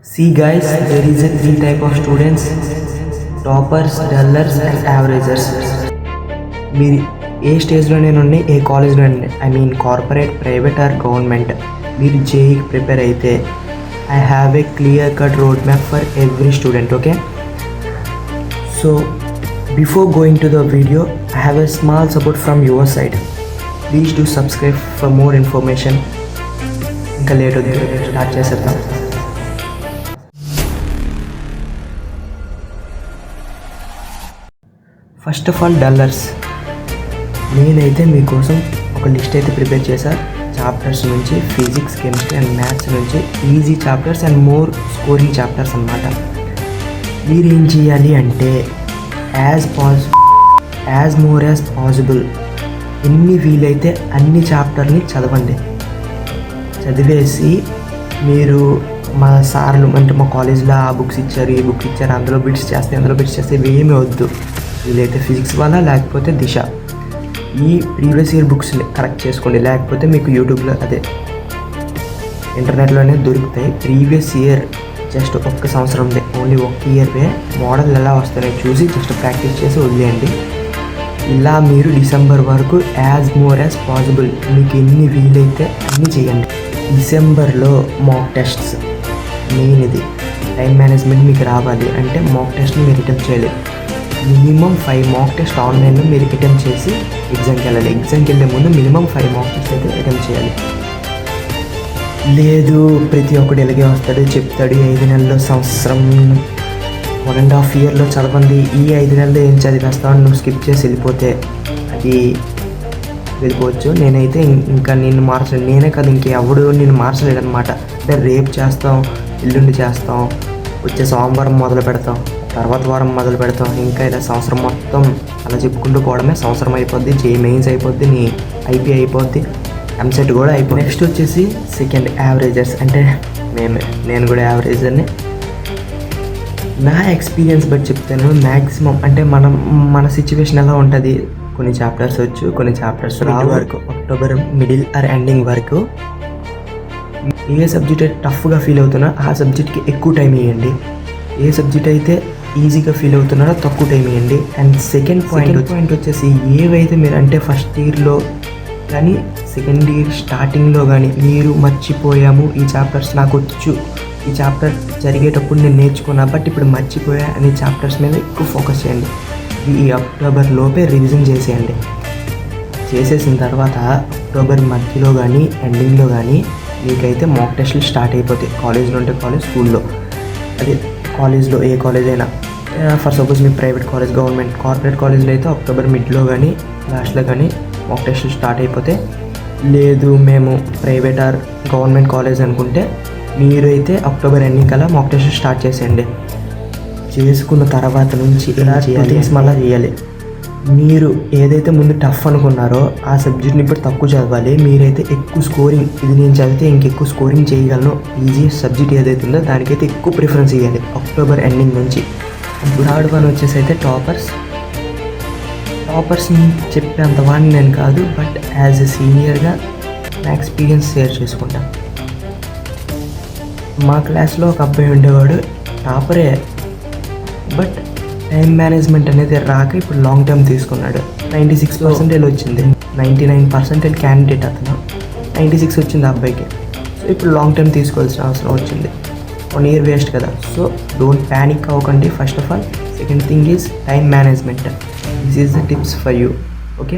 See guys, there is a three type of students: toppers, dullers and averagers. మీరు ఏ స్టేజ్లోనే నుండి ఏ కాలేజ్లో I mean corporate, private or government మీరు జేఈకి prepare అయితే I have a clear cut road map for every student. Okay, so before going to the video I have a small support from your side. Please do subscribe for more information. ఇంకా late వద్దు, start చేసేద్దాం. First of all dullards. నేనైతే మీకోసం ఒక list అయితే prepare చేశాను. Chapters నుంచి physics, chemistry and maths నుంచి easy chapters and more scoring chapters అన్నమాట. మీరు ఏం చేయాలి అంటే యాజ్ మోర్ యాజ్ పాసిబుల్ ఎన్ని వీలైతే అన్ని చాప్టర్ని చదవండి. చదివేసి మీరు మా సార్లు అంటే మా కాలేజ్లో ఆ బుక్స్ ఇచ్చారు, ఈ బుక్ ఇచ్చారు, అందులో బిట్స్ చేస్తే ఇవి ఏమీ వద్దు. వీలైతే ఫిజిక్స్ వల్ల లేకపోతే దిశ ఈ ప్రీవియస్ ఇయర్ బుక్స్ని కరెక్ట్ చేసుకోండి. లేకపోతే మీకు యూట్యూబ్లో అదే ఇంటర్నెట్లోనే దొరుకుతాయి. ప్రీవియస్ ఇయర్ జస్ట్ ఒక్క సంవత్సరందే, ఓన్లీ ఒక్క ఇయర్వే మోడల్ ఎలా వస్తాయో చూసి జస్ట్ ప్రాక్టీస్ చేసి వదిలేయండి. ఇలా మీరు డిసెంబర్ వరకు యాజ్ మోర్ యాజ్ పాసిబుల్ మీకు ఎన్ని వీలైతే అన్నీ చేయండి. డిసెంబర్లో మాక్ టెస్ట్స్ మెయిన్. ఇది టైం మేనేజ్మెంట్ మీకు రావాలి అంటే మాక్ టెస్ట్ని మీరు అటెంప్ట్ చేయాలి. మినిమం 5 మాక్ టెస్ట్ ఆన్లైన్లో మీరు అటెంప్ట్ చేసి ఎగ్జామ్కి వెళ్ళాలి. ఎగ్జామ్కి వెళ్ళే ముందు మినిమం 5 మాక్ టెస్ట్ అయితే అటెంప్ట్ చేయాలి. లేదు ప్రతి ఒక్కటి ఎలాగే వస్తాడు చెప్తాడు, 5 నెలల్లో సంవత్సరం 1.5 ఇయర్లో చదవండి, ఈ 5 నెలల్లో ఏం చదివేస్తావు నువ్వు స్కిప్ చేసి వెళ్ళిపోతే అది వెళ్ళిపోవచ్చు. నేనైతే ఇంకా నిన్ను మార్చలేదు, నేనే కదా ఇంకెవడు నేను మార్చలేదన్నమాట. అంటే రేపు చేస్తాం, ఎల్లుండి చేస్తాం, వచ్చే సోమవారం మొదలు పెడతాం, తర్వాత వారం మొదలు పెడతాం, ఇంకా ఇలా సంవత్సరం మొత్తం అలా చెప్పుకుంటూ పోవడమే. సంవత్సరం అయిపోద్ది, జేఈ మెయిన్స్ అయిపోద్ది, నీ ఐపీ అయిపోద్ది, ఎంసెట్ కూడా అయిపోద్ది. నెక్స్ట్ వచ్చేసి సెకండ్ యావరేజర్స్. అంటే నేను కూడా యావరేజర్ని. నా ఎక్స్పీరియన్స్ బట్టి చెప్తాను. మ్యాక్సిమం అంటే మన సిచ్యువేషన్ ఎలా ఉంటుంది, కొన్ని చాప్టర్స్ వచ్చు, కొన్ని చాప్టర్స్ రావు. వరకు అక్టోబర్ మిడిల్ ఆర్ ఎండింగ్ వరకు ఏ సబ్జెక్ట్ అయితే టఫ్గా ఫీల్ అవుతున్నా ఆ సబ్జెక్ట్కి ఎక్కువ టైం ఇవ్వండి. ఏ సబ్జెక్ట్ అయితే ఈజీగా ఫీల్ అవుతున్నారో తక్కువ టైం ఇవ్వండి. అండ్ సెకండ్ పాయింట్ వచ్చేసి ఏవైతే మీరు అంటే ఫస్ట్ ఇయర్లో కానీ సెకండ్ ఇయర్ స్టార్టింగ్లో కానీ మీరు మర్చిపోయాము, ఈ చాప్టర్స్ నాకు వచ్చు, ఈ చాప్టర్ జరిగేటప్పుడు నేను నేర్చుకున్నా బట్ ఇప్పుడు మర్చిపోయా అనే చాప్టర్స్ మీద ఎక్కువ ఫోకస్ చేయండి. ఈ అక్టోబర్ లోపే రివిజన్ చేసేయండి. చేసేసిన తర్వాత అక్టోబర్ మధ్యలో కానీ ఎండింగ్లో కానీ మీకైతే మాక్ టెస్ట్లు స్టార్ట్ అయిపోతాయి. కాలేజ్లో ఉంటే కాలేజ్, స్కూల్లో అదే కాలేజ్లో ఏ కాలేజ్ అయినా. For suppose me private college, government, corporate కాలేజ్లో అయితే అక్టోబర్ మిడ్లో కానీ లాస్ట్లో కానీ మాక్ టెస్ట్లు స్టార్ట్ అయిపోతే. లేదు మేము ప్రైవేట్ ఆర్ గవర్నమెంట్ కాలేజ్ అనుకుంటే మీరు అయితే అక్టోబర్ ఎండింగ్ కల్లా మాక్ టెస్ట్ స్టార్ట్ చేసేయండి. చేసుకున్న తర్వాత నుంచి ఇలా చేయాలి, మళ్ళీ చేయాలి. మీరు ఏదైతే ముందు టఫ్ అనుకున్నారో ఆ సబ్జెక్ట్ని ఇప్పుడు తక్కువ చదవాలి. మీరైతే ఎక్కువ స్కోరింగ్, ఇది నేను చదివితే ఇంకెక్కువ స్కోరింగ్ చేయగలను, ఈజీ సబ్జెక్ట్ ఏదైతే ఉందో దానికైతే ఎక్కువ ప్రిఫరెన్స్ ఇవ్వాలి అక్టోబర్ ఎండింగ్ నుంచి. థర్డ్ వన్ వచ్చేసి అయితే టాపర్స్ని చెప్పేంత వాడిని నేను కాదు, బట్ యాజ్ ఎ సీనియర్గా నా ఎక్స్పీరియన్స్ షేర్ చేసుకుంటాను. మా క్లాస్లో ఒక అబ్బాయి ఉండేవాడు, టాపరే, బట్ టైం మేనేజ్మెంట్ అనేది రాక ఇప్పుడు లాంగ్ టర్మ్ తీసుకున్నాడు. 96% వచ్చింది. 99% క్యాండిడేట్ అతను, 96 వచ్చింది ఆ అబ్బాయికి. సో ఇప్పుడు లాంగ్ టర్మ్ తీసుకోవాల్సిన అవసరం వచ్చింది. 1 ఇయర్ వేస్ట్ కదా. సో డోంట్ ప్యానిక్ అవ్వకండి first of all. Second thing is time management. This is the tips for you. Okay.